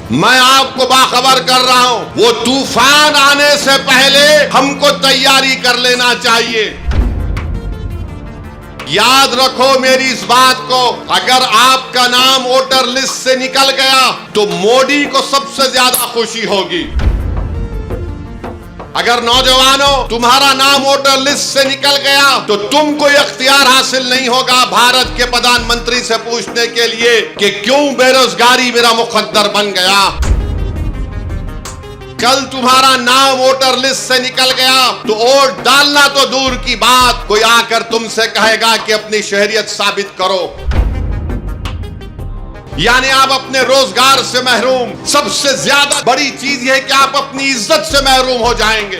मैं आपको बाखबर कर रहा हूं, वो तूफान आने से पहले हमको तैयारी कर लेना चाहिए। याद रखो मेरी इस बात को, अगर आपका नाम वोटर लिस्ट से निकल गया तो मोदी को सबसे ज्यादा खुशी होगी। अगर नौजवानों तुम्हारा नाम वोटर लिस्ट से निकल गया तो तुमको इख्तियार हासिल नहीं होगा भारत के प्रधानमंत्री से पूछने के लिए कि क्यों बेरोजगारी मेरा मुकद्दर बन गया। कल तुम्हारा नाम वोटर लिस्ट से निकल गया तो वोट डालना तो दूर की बात, कोई आकर तुमसे कहेगा कि अपनी शहरियत साबित करो। यानी आप अपने रोजगार से महरूम, सबसे ज्यादा बड़ी चीज यह है कि आप अपनी इज्जत से महरूम हो जाएंगे।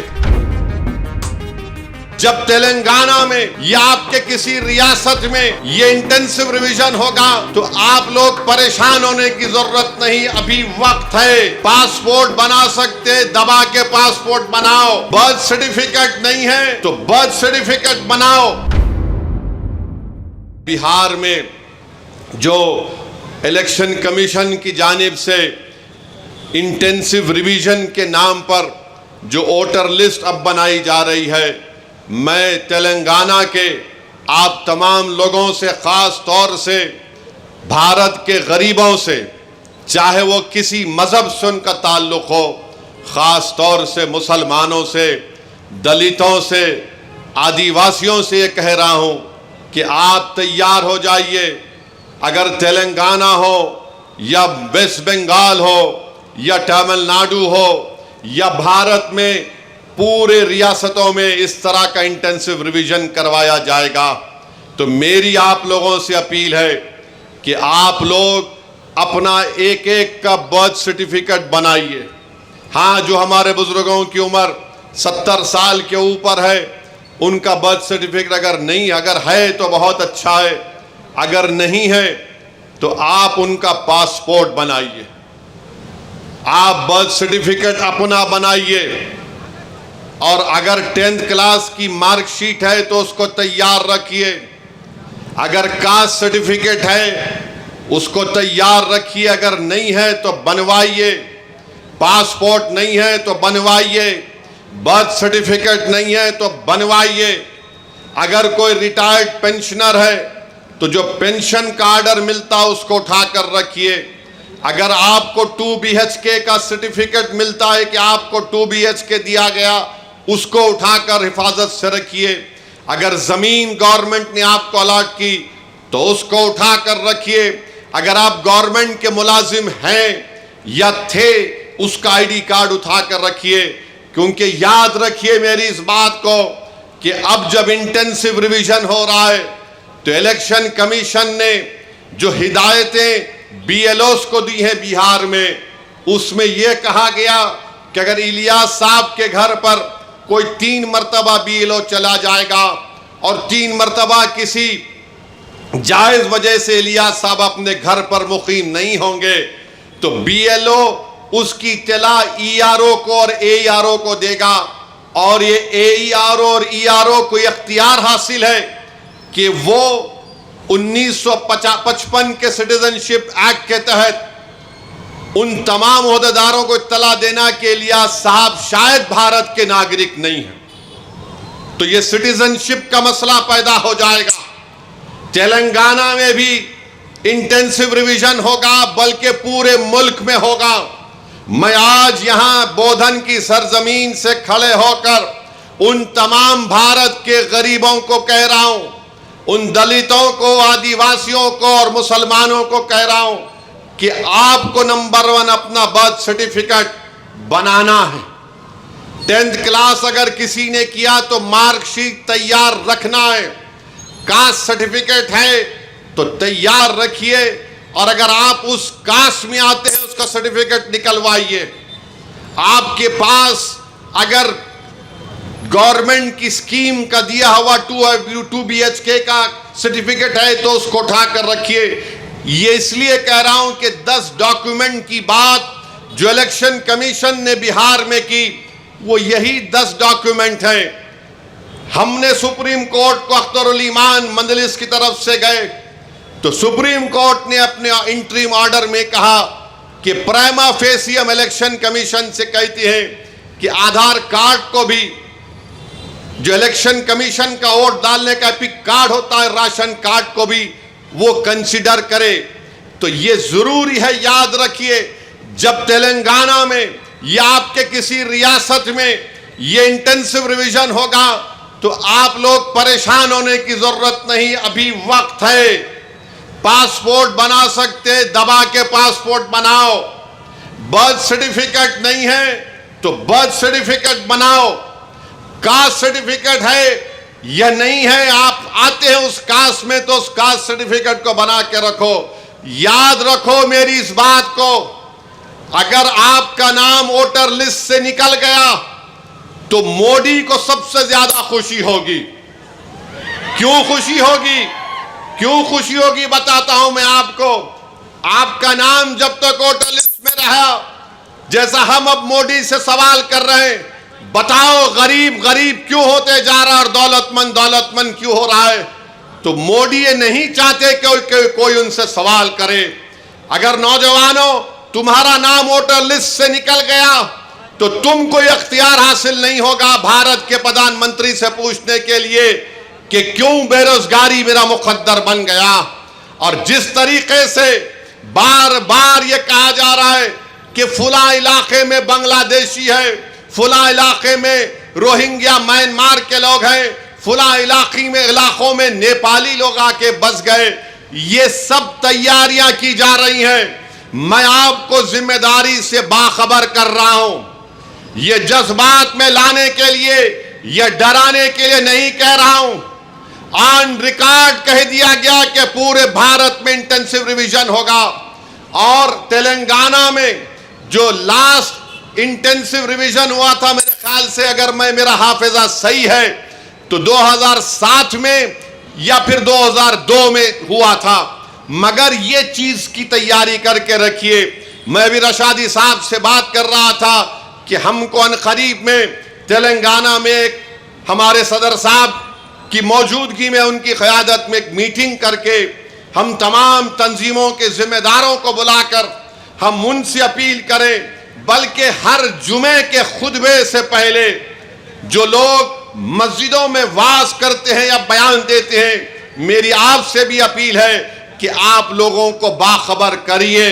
जब तेलंगाना में या आपके किसी रियासत में ये इंटेंसिव रिवीजन होगा तो आप लोग परेशान होने की जरूरत नहीं, अभी वक्त है। पासपोर्ट बना सकते, दबा के पासपोर्ट बनाओ। बर्थ सर्टिफिकेट नहीं है तो बर्थ सर्टिफिकेट बनाओ। बिहार में जो इलेक्शन कमीशन की जानिब से इंटेंसिव रिवीजन के नाम पर जो वोटर लिस्ट अब बनाई जा रही है, मैं तेलंगाना के आप तमाम लोगों से, ख़ास तौर से भारत के गरीबों से, चाहे वो किसी मज़हब से उनका ताल्लुक़ हो, ख़ास तौर से मुसलमानों से, दलितों से, आदिवासियों से ये कह रहा हूँ कि आप तैयार हो जाइए। अगर तेलंगाना हो या वेस्ट बंगाल हो या तमिलनाडु हो या भारत में पूरे रियासतों में इस तरह का इंटेंसिव रिवीजन करवाया जाएगा, तो मेरी आप लोगों से अपील है कि आप लोग अपना एक एक का बर्थ सर्टिफिकेट बनाइए। हाँ, जो हमारे बुजुर्गों की उम्र 70 साल के ऊपर है उनका बर्थ सर्टिफिकेट अगर है तो बहुत अच्छा है, अगर नहीं है तो आप उनका पासपोर्ट बनाइए, आप बर्थ सर्टिफिकेट अपना बनाइए। और अगर 10th क्लास की मार्कशीट है तो उसको तैयार रखिए। अगर कास्ट सर्टिफिकेट है उसको तैयार रखिए, अगर नहीं है तो बनवाइए। पासपोर्ट नहीं है तो बनवाइए, बर्थ सर्टिफिकेट नहीं है तो बनवाइए। अगर कोई रिटायर्ड पेंशनर है तो जो पेंशन का ऑर्डर मिलता है उसको उठाकर रखिए। अगर आपको 2 BHK का सर्टिफिकेट मिलता है कि आपको 2 BHK दिया गया, उसको उठाकर हिफाजत से रखिए। अगर ज़मीन गवर्नमेंट ने आपको अलॉट की तो उसको उठाकर रखिए। अगर आप गवर्नमेंट के मुलाजिम हैं या थे, उसका ID कार्ड उठाकर रखिए। क्योंकि याद रखिए मेरी इस बात को कि अब जब इंटेंसिव रिवीजन हो रहा है तो इलेक्शन कमीशन ने जो हिदायतें BLOs को दी हैं बिहार में, उसमें यह कहा गया कि अगर इलियास साहब के घर पर कोई 3 मरतबा BLO चला जाएगा और 3 मरतबा किसी जायज़ वजह से इलियास साहब अपने घर पर मुकीम नहीं होंगे तो BLO उसकी इत्तला ERO को और AERO को देगा। और ये AERO और ERO को इख्तियार हासिल है कि वो 1955 के सिटीजनशिप एक्ट के तहत उन तमाम ओहदेदारों को इत्तला देना के लिए साहब शायद भारत के नागरिक नहीं है, तो ये सिटीजनशिप का मसला पैदा हो जाएगा। तेलंगाना में भी इंटेंसिव रिवीजन होगा, बल्कि पूरे मुल्क में होगा। मैं आज यहां बोधन की सरजमीन से खड़े होकर उन तमाम भारत के गरीबों को कह रहा हूं, उन दलितों को, आदिवासियों को और मुसलमानों को कह रहा हूं कि आपको नंबर 1 अपना बर्थ सर्टिफिकेट बनाना है। 10th क्लास अगर किसी ने किया तो मार्कशीट तैयार रखना है। कास्ट सर्टिफिकेट है तो तैयार रखिए, और अगर आप उस कास्ट में आते हैं उसका सर्टिफिकेट निकलवाइए। आपके पास अगर गवर्नमेंट की स्कीम का दिया हुआ 2 BHK का सर्टिफिकेट है तो उसको उठाकर रखिए। ये इसलिए कह रहा हूं कि 10 डॉक्यूमेंट की बात जो इलेक्शन कमीशन ने बिहार में की वो यही 10 डॉक्यूमेंट हैं। हमने सुप्रीम कोर्ट को अख्तरुल ईमान मजलिस की तरफ से गए तो सुप्रीम कोर्ट ने अपने इंटरिम ऑर्डर में कहा कि प्राइमा फेसी हम इलेक्शन कमीशन से कहती हैं कि आधार कार्ड को भी, जो इलेक्शन कमीशन का वोट डालने का एपिक कार्ड होता है, राशन कार्ड को भी वो कंसीडर करे। तो ये जरूरी है, याद रखिए, जब तेलंगाना में या आपके किसी रियासत में ये इंटेंसिव रिवीजन होगा तो आप लोग परेशान होने की जरूरत नहीं, अभी वक्त है। पासपोर्ट बना सकते, दबा के पासपोर्ट बनाओ। बर्थ सर्टिफिकेट नहीं है तो बर्थ सर्टिफिकेट बनाओ। कास्ट सर्टिफिकेट है या नहीं है, आप आते हैं उस कास्ट में तो उस कास्ट सर्टिफिकेट को बना के रखो। याद रखो मेरी इस बात को, अगर आपका नाम वोटर लिस्ट से निकल गया तो मोदी को सबसे ज्यादा खुशी होगी। क्यों खुशी होगी? क्यों खुशी होगी बताता हूं मैं आपको। आपका नाम जब तक वोटर लिस्ट में रहा, जैसा हम अब मोदी से सवाल कर रहे हैं, बताओ गरीब गरीब क्यों होते जा रहा है और दौलतमंद क्यों हो रहा है, तो मोदी ये नहीं चाहते कि कोई उनसे सवाल करे। अगर नौजवानों तुम्हारा नाम वोटर लिस्ट से निकल गया तो तुम कोई अख्तियार हासिल नहीं होगा भारत के प्रधानमंत्री से पूछने के लिए कि क्यों बेरोजगारी मेरा मुकद्दर बन गया। और जिस तरीके से बार बार ये कहा जा रहा है कि फुला इलाके में बांग्लादेशी है, फुला इलाके में रोहिंग्या म्यांमार के लोग हैं, फुला इलाकों में नेपाली लोग आके बस गए, ये सब तैयारियां की जा रही हैं। मैं आपको जिम्मेदारी से बाखबर कर रहा हूं। ये जज्बात में लाने के लिए, ये डराने के लिए नहीं कह रहा हूं। ऑन रिकॉर्ड कह दिया गया कि पूरे भारत में इंटेंसिव रिवीजन होगा। और तेलंगाना में जो लास्ट इंटेंसिव रिवीजन हुआ था, मेरे ख्याल से अगर मेरा हाफिजा सही है तो 2007 में या फिर 2002 में हुआ था। मगर ये चीज की तैयारी करके रखिए। मैं भी रशादी साहब से बात कर रहा था कि हमको अनकरीब में तेलंगाना में एक हमारे सदर साहब की मौजूदगी में, उनकी क़यादत में एक मीटिंग करके हम तमाम तंजीमों के जिम्मेदारों को बुलाकर हम उनसे अपील करें, बल्कि हर जुमे के खुतबे से पहले जो लोग मस्जिदों में वाज करते हैं या बयान देते हैं, मेरी आपसे भी अपील है कि आप लोगों को बाखबर करिए।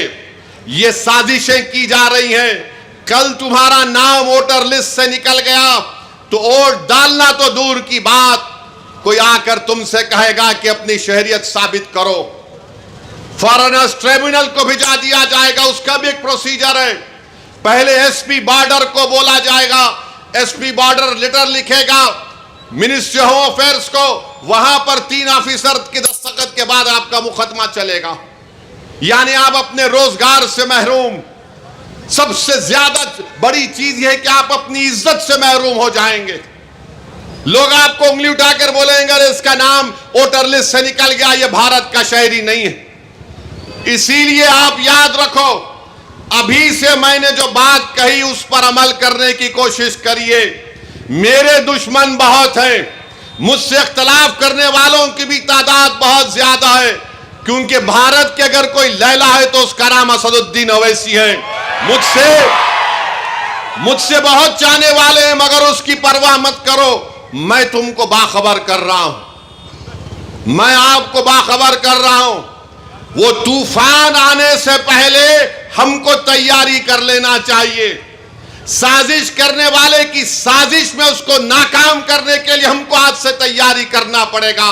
ये साजिशें की जा रही हैं। कल तुम्हारा नाम वोटर लिस्ट से निकल गया तो वोट डालना तो दूर की बात, कोई आकर तुमसे कहेगा कि अपनी शहरियत साबित करो। फॉरेनर्स ट्रिब्यूनल को भिजा दिया जाएगा, उसका भी एक प्रोसीजर है। पहले एसपी बॉर्डर को बोला जाएगा, एसपी बॉर्डर लेटर लिखेगा मिनिस्ट्री होम अफेयर्स को, वहां पर 3 ऑफिसर के दस्तखत के बाद आपका मुकदमा चलेगा। यानी आप अपने रोजगार से महरूम। सबसे ज्यादा बड़ी चीज यह है कि आप अपनी इज्जत से महरूम हो जाएंगे। लोग आपको उंगली उठाकर बोलेंगे अरे इसका नाम वोटर लिस्ट से निकल गया, यह भारत का शहरी नहीं है। इसीलिए आप याद रखो, अभी से मैंने जो बात कही उस पर अमल करने की कोशिश करिए। मेरे दुश्मन बहुत हैं, मुझसे इख्तलाफ करने वालों की भी तादाद बहुत ज्यादा है, क्योंकि भारत के अगर कोई लैला है तो उसका नाम असदुद्दीन ओवैसी है। मुझसे बहुत चाहने वाले हैं, मगर उसकी परवाह मत करो। मैं तुमको बाखबर कर रहा हूं, मैं आपको बाखबर कर रहा हूं। वो तूफान आने से पहले हमको तैयारी कर लेना चाहिए। साजिश करने वाले की साजिश में उसको नाकाम करने के लिए हमको आज से तैयारी करना पड़ेगा।